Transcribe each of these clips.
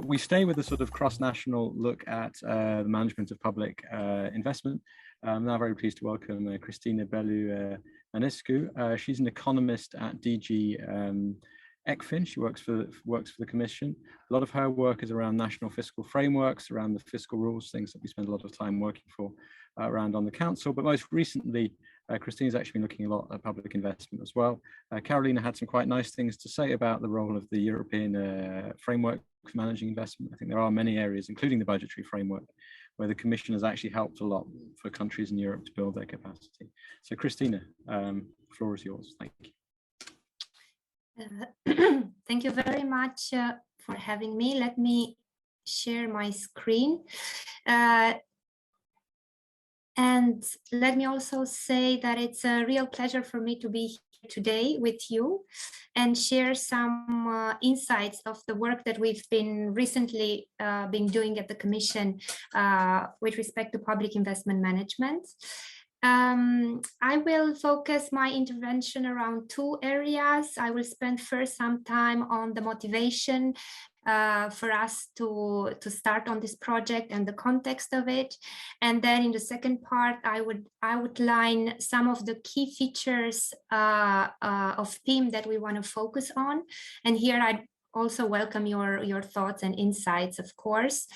We stay with a sort of cross-national look at the management of public investment. I'm now very pleased to welcome Cristiana Belu Manescu. She's an economist at DG ECFIN. She works for the Commission. A lot of her work is around national fiscal frameworks, around the fiscal rules, things that we spend a lot of time working for around on the Council. But most recently, Christina's actually been looking a lot at public investment as well. Carolina had some quite nice things to say about the role of the European framework for managing investment. I think there are many areas, including the budgetary framework, where the Commission has actually helped a lot for countries in Europe to build their capacity. So Christina, the floor is yours. Thank you. Thank you very much for having me. Let me share my screen. And let me also say that it's a real pleasure for me to be here today with you and share some insights of the work that we've been recently been doing at the Commission with respect to public investment management. I will focus my intervention around two areas. I will spend first some time on the motivation for us to start on this project and the context of it. And then in the second part, I would outline some of the key features of PIM that we want to focus on. And here I also welcome your thoughts and insights, of course.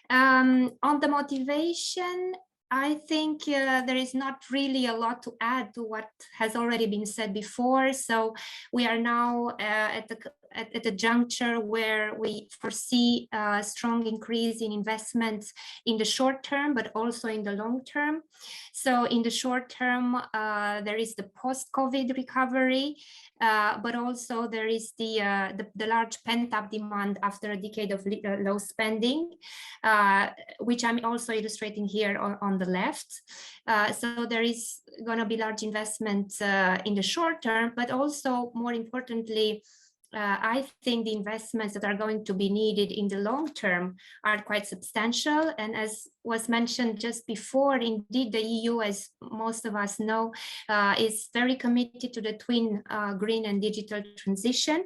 On the motivation, I think there is not really a lot to add to what has already been said before. So we are now at the juncture where we foresee a strong increase in investments in the short term, but also in the long term. So in the short term, there is the post-COVID recovery, but also there is the large pent-up demand after a decade of low spending, which I'm also illustrating here on the left. So there is going to be large investment in the short term, but also more importantly, I think the investments that are going to be needed in the long term are quite substantial. And as was mentioned just before, indeed, the EU, as most of us know, is very committed to the twin green and digital transition.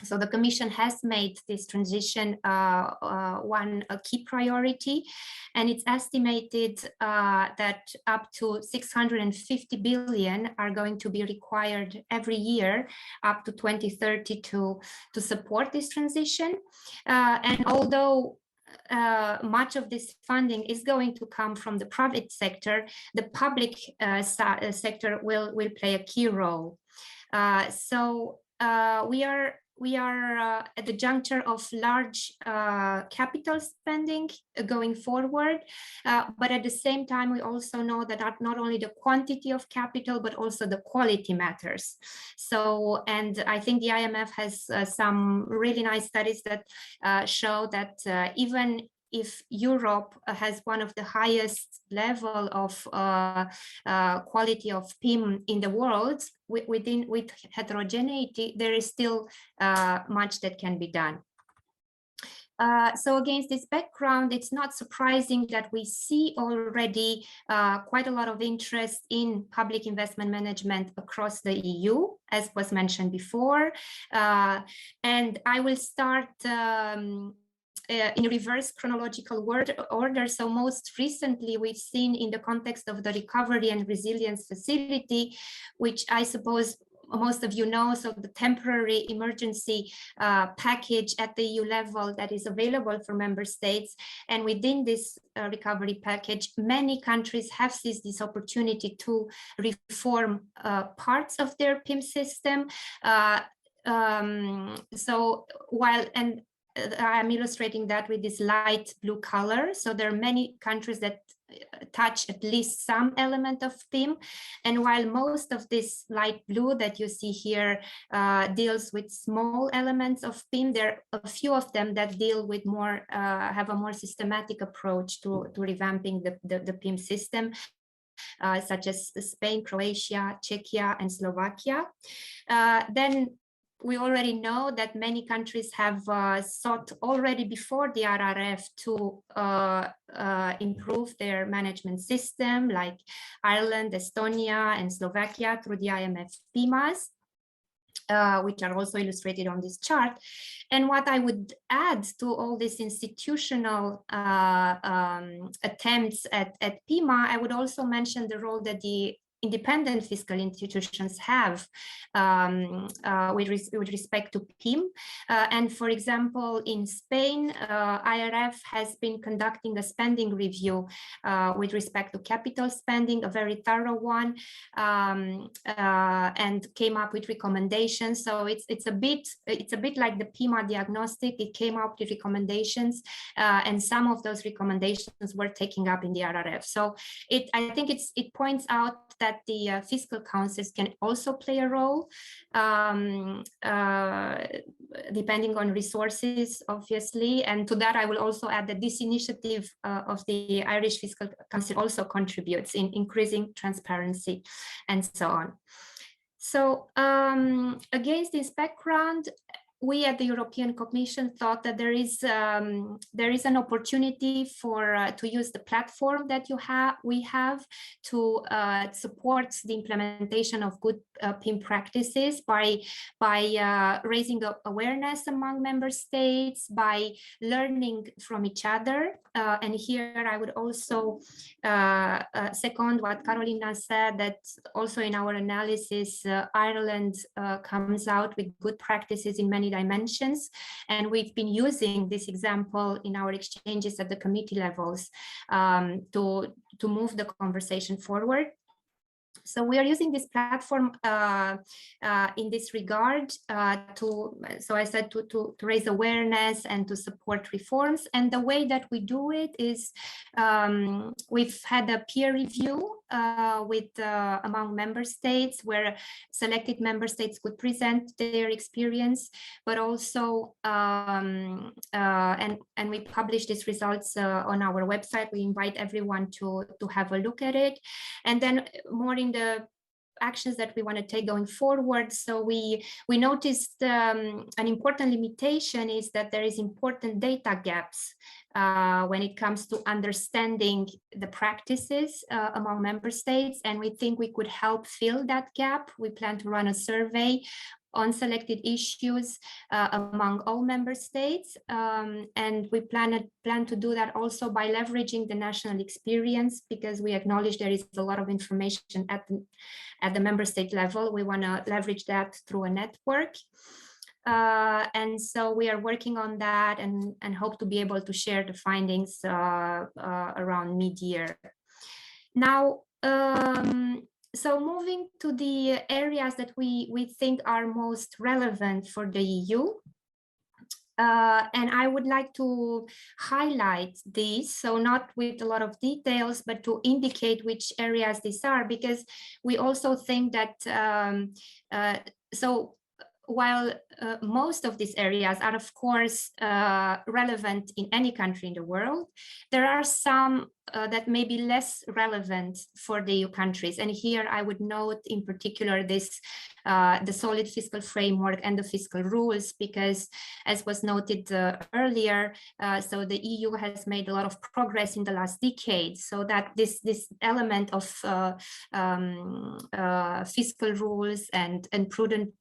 So the Commission has made this transition a key priority, and it's estimated that up to 650 billion are going to be required every year up to 2030 to support this transition. And although much of this funding is going to come from the private sector, the public sector will play a key role. So we are at the juncture of large capital spending going forward, but at the same time, we also know that not only the quantity of capital, but also the quality matters. So, and I think the IMF has some really nice studies that show that even if Europe has one of the highest level of quality of PIM in the world, with heterogeneity, there is still much that can be done. So against this background, it's not surprising that we see already quite a lot of interest in public investment management across the EU, as was mentioned before. And I will start in reverse chronological order. So most recently, we've seen in the context of the Recovery and Resilience Facility, which I suppose most of you know, so the temporary emergency package at the EU level that is available for member states. And within this recovery package, many countries have seized this opportunity to reform parts of their PIM system. So while, and I'm illustrating that with this light blue color. So there are many countries that touch at least some element of PIM. And while most of this light blue that you see here deals with small elements of PIM, there are a few of them that deal with more, have a more systematic approach to revamping the PIM system. Such as Spain, Croatia, Czechia, and Slovakia. Then we already know that many countries have sought already before the RRF to improve their management system, like Ireland, Estonia, and Slovakia through the IMF PIMAs. which are also illustrated on this chart. And what I would add to all these institutional attempts at PIMA, I would also mention the role that the independent fiscal institutions have with respect to PIM. And for example, in Spain, IRF has been conducting a spending review with respect to capital spending, a very thorough one, and came up with recommendations. So it's a bit like the PIMA diagnostic. It came up with recommendations, and some of those recommendations were taken up in the RRF. So I think it points out that the fiscal councils can also play a role, depending on resources, obviously. And to that, I will also add that this initiative of the Irish Fiscal Council also contributes in increasing transparency and so on. So against this background, we at the European Commission thought that there is an opportunity to use the platform that we have to support the implementation of good PIM practices by raising awareness among member states, by learning from each other. And here I would also second what Carolina said, that also in our analysis, Ireland comes out with good practices in many dimensions, and we've been using this example in our exchanges at the committee levels to move the conversation forward. So we are using this platform in this regard to raise awareness and to support reforms. And the way that we do it is we've had a peer review among member states, where selected member states could present their experience, but also and we publish these results on our website. We invite everyone to have a look at it, and then more in the actions that we want to take going forward. So we noticed an important limitation is that there is important data gaps when it comes to understanding the practices among member states, and we think we could help fill that gap. We plan to run a survey on selected issues among all member states, and we plan to do that also by leveraging the national experience, because we acknowledge there is a lot of information at the member state level. We want to leverage that through a network. And so we are working on that and hope to be able to share the findings around mid-year. Now, so moving to the areas that we think are most relevant for the EU. And I would like to highlight these, so not with a lot of details, but to indicate which areas these are, because we also think that, while most of these areas are, of course, relevant in any country in the world, there are some that may be less relevant for the EU countries. And here I would note in particular this, the solid fiscal framework and the fiscal rules, because as was noted earlier, so the EU has made a lot of progress in the last decade, so that this element of fiscal rules and prudent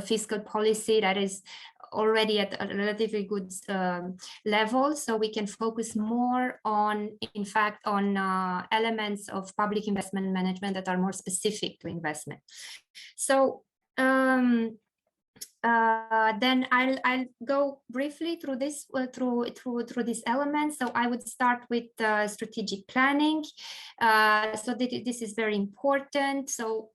fiscal policy that is already at a relatively good level, so we can focus more on, in fact, on elements of public investment management that are more specific to investment. So then I'll go briefly through this through these elements. So I would start with strategic planning. So this is very important. So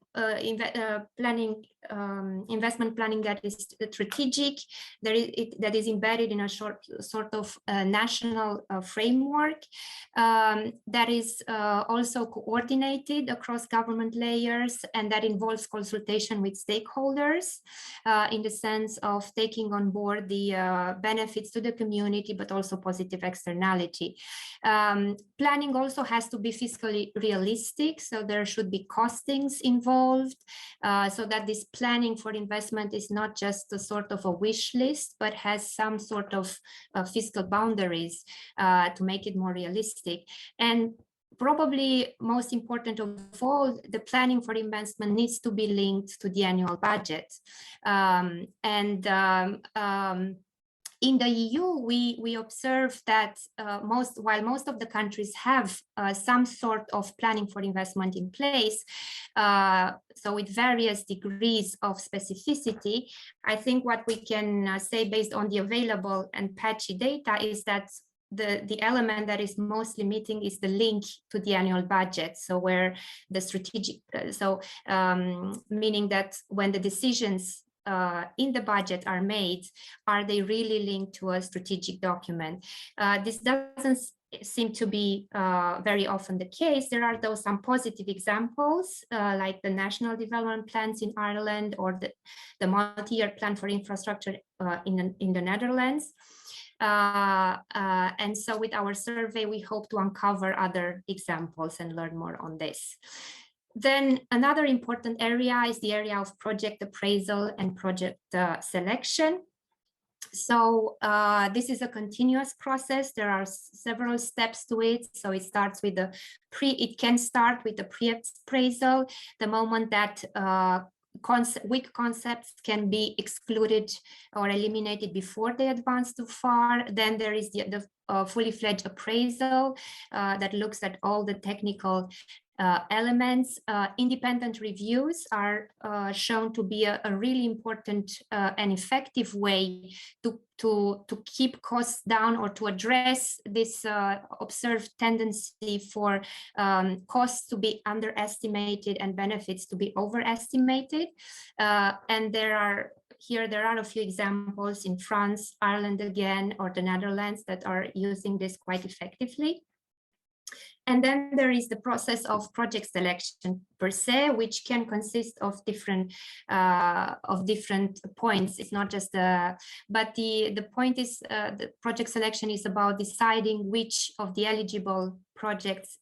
investment planning that is strategic, that is embedded in a sort of national framework, that is also coordinated across government layers, and that involves consultation with stakeholders in the sense of taking on board the benefits to the community, but also positive externality. Planning also has to be fiscally realistic, so there should be costings involved, so that this planning for investment is not just a sort of a wish list, but has some sort of fiscal boundaries to make it more realistic. And probably most important of all, the planning for investment needs to be linked to the annual budget. In the EU, we observe that while most of the countries have some sort of planning for investment in place, so with various degrees of specificity, I think what we can say based on the available and patchy data is that the element that is most limiting is the link to the annual budget. So where the strategic, meaning that when the decisions in the budget are made, are they really linked to a strategic document? This doesn't seem to be very often the case. There are though some positive examples, like the national development plans in Ireland or the multi-year plan for infrastructure in the Netherlands. And so with our survey, we hope to uncover other examples and learn more on this. Then another important area is the area of project appraisal and project selection. So this is a continuous process. There are several steps to it. So it starts with it can start with the pre-appraisal, the moment that weak concepts can be excluded or eliminated before they advance too far. Then there is the fully fledged appraisal that looks at all the technical elements. Independent reviews are shown to be a really important and effective way to keep costs down or to address this observed tendency for costs to be underestimated and benefits to be overestimated. And there are a few examples in France, Ireland again, or the Netherlands that are using this quite effectively. And then there is the process of project selection per se, which can consist of different points. It's not just but the point is the project selection is about deciding which of the eligible projects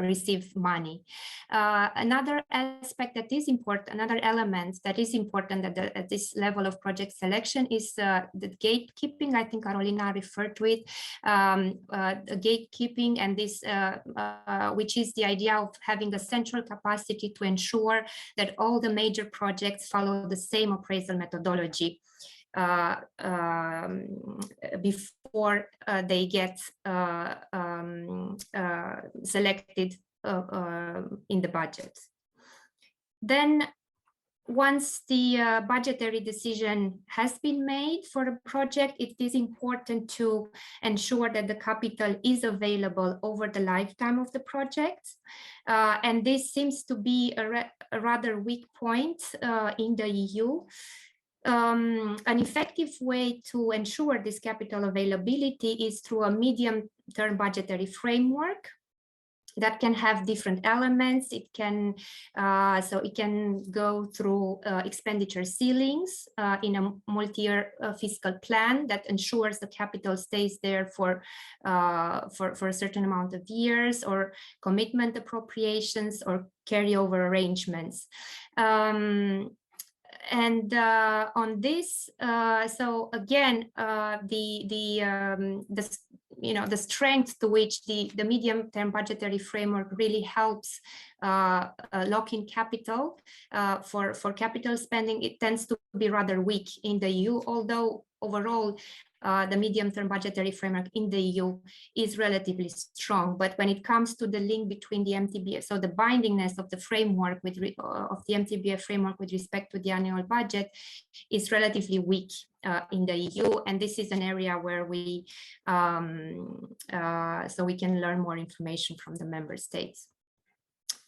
receive money. Another aspect that is important, another element that is important at this level of project selection is the gatekeeping. I think Carolina referred to it, gatekeeping, and this, which is the idea of having a central capacity to ensure that all the major projects follow the same appraisal methodology before they get selected in the budget. Then once the budgetary decision has been made for a project, it is important to ensure that the capital is available over the lifetime of the project. And this seems to be a rather weak point in the EU. An effective way to ensure this capital availability is through a medium-term budgetary framework that can have different elements. It can so it can go through expenditure ceilings in a multi-year fiscal plan that ensures the capital stays there for a certain amount of years, or commitment appropriations or carryover arrangements. And on this, so again, the strength to which the medium-term budgetary framework really helps lock in capital for capital spending, it tends to be rather weak in the EU, although overall the medium-term budgetary framework in the EU is relatively strong. But when it comes to the link between the MTBF, so the bindingness of the framework of the MTBF framework with respect to the annual budget is relatively weak in the EU, and this is an area where we so we can learn more information from the member states.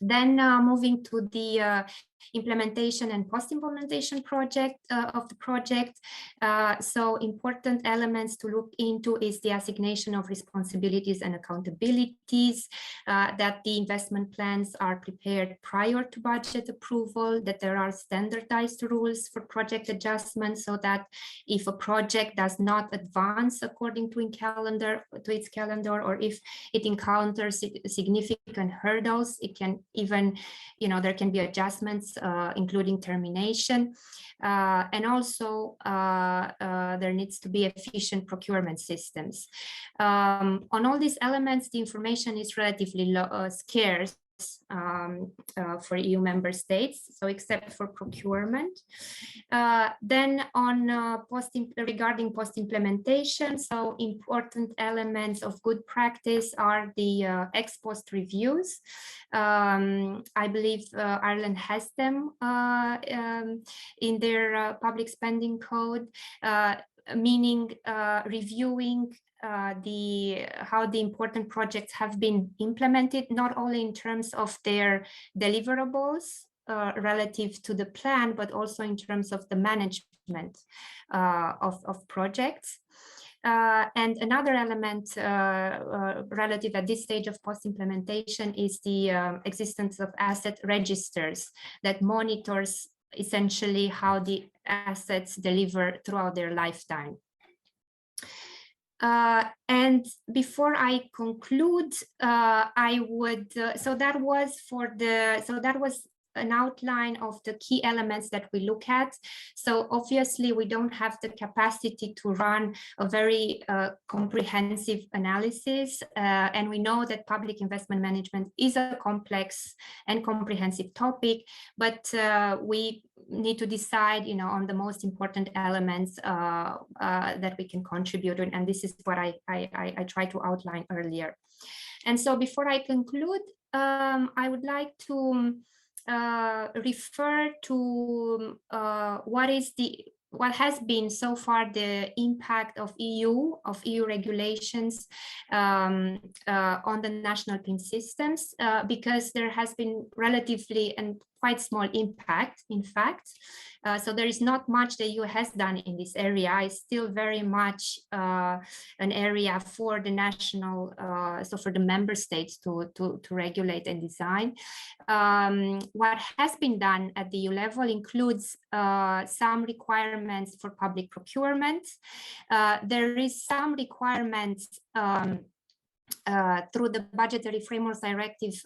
Then moving to the implementation and post-implementation project of the project. So important elements to look into is the assignation of responsibilities and accountabilities, that the investment plans are prepared prior to budget approval, that there are standardized rules for project adjustments, so that if a project does not advance according to its calendar, or if it encounters significant hurdles, it can even, there can be adjustments reasons, including termination. And also there needs to be efficient procurement systems. On all these elements, the information is relatively scarce for EU member states, so except for procurement. Then on regarding post-implementation, so important elements of good practice are the ex-post reviews. I believe Ireland has them in their public spending code, meaning reviewing how the important projects have been implemented, not only in terms of their deliverables relative to the plan, but also in terms of the management of projects. And another element relative at this stage of post-implementation is the existence of asset registers that monitors essentially how the assets deliver throughout their lifetime. And before I conclude, I would, so that was an outline of the key elements that we look at. So obviously we don't have the capacity to run a very comprehensive analysis, and we know that public investment management is a complex and comprehensive topic, but we need to decide, you know, on the most important elements that we can contribute, and this is what I tried to outline earlier. And so before I conclude, I would like to refer to what has been so far the impact of EU regulations on the national PIM systems, because there has been relatively and quite small impact, in fact. So there is not much the EU has done in this area. It's still very much an area for the national, so for the member states to regulate and design. What has been done at the EU level includes some requirements for public procurement. There is some requirements through the Budgetary Framework Directive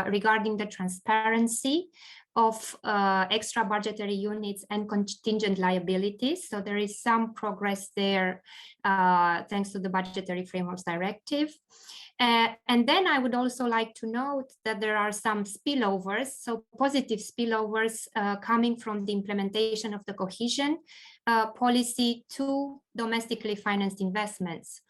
regarding the transparency of extra budgetary units and contingent liabilities. So there is some progress there thanks to the Budgetary Framework Directive. And then I would also like to note that there are some spillovers, so positive spillovers coming from the implementation of the cohesion policy to domestically financed investments.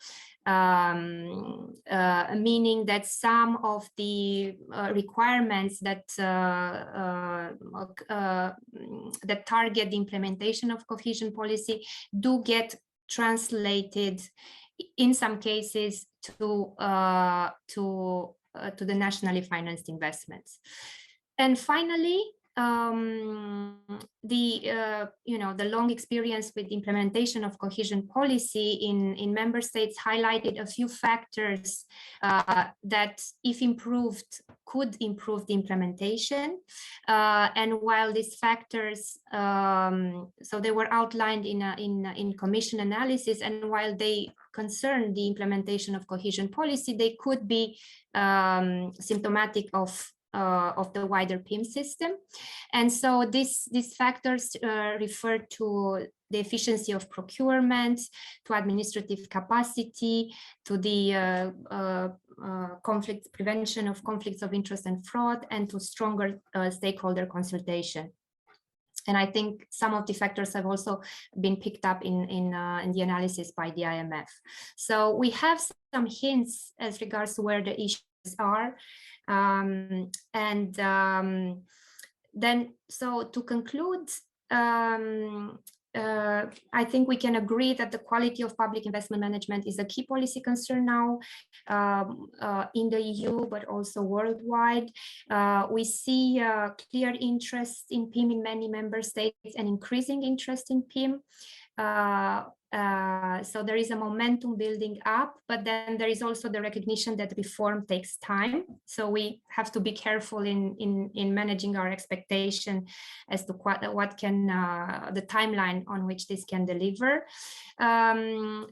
Meaning that some of the requirements that that target the implementation of cohesion policy do get translated in some cases to the nationally financed investments. And finally, the long experience with implementation of cohesion policy in member states highlighted a few factors that, if improved, could improve the implementation. And while these factors, so they were outlined in Commission analysis, and while they concern the implementation of cohesion policy, they could be symptomatic of the wider PIM system. And so these factors refer to the efficiency of procurement, to administrative capacity, to the prevention of conflicts of interest and fraud, and to stronger stakeholder consultation. And I think some of the factors have also been picked up in the analysis by the IMF. So we have some hints as regards to where the issues are. Then, so to conclude, I think we can agree that the quality of public investment management is a key policy concern now in the EU, but also worldwide. We see clear interest in PIM in many member states and increasing interest in PIM. So there is a momentum building up, but then there is also the recognition that reform takes time. So we have to be careful in managing our expectation as to what can, the timeline on which this can deliver.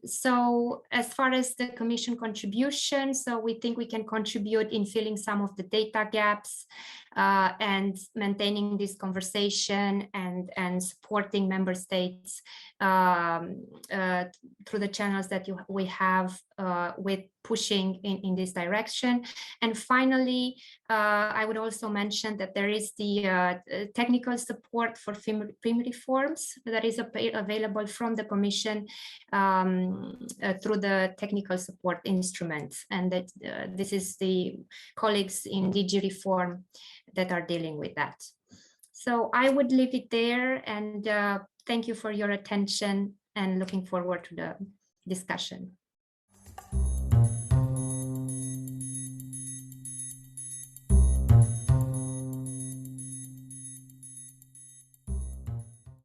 So as far as the Commission contribution, so we think we can contribute in filling some of the data gaps, and maintaining this conversation and supporting member states through the channels that we have with pushing in this direction. And finally, I would also mention that there is the technical support for FIM reforms that is available from the Commission through the technical support instrument. And that this is the colleagues in DG Reform that are dealing with that. So I would leave it there, and thank you for your attention and looking forward to the discussion.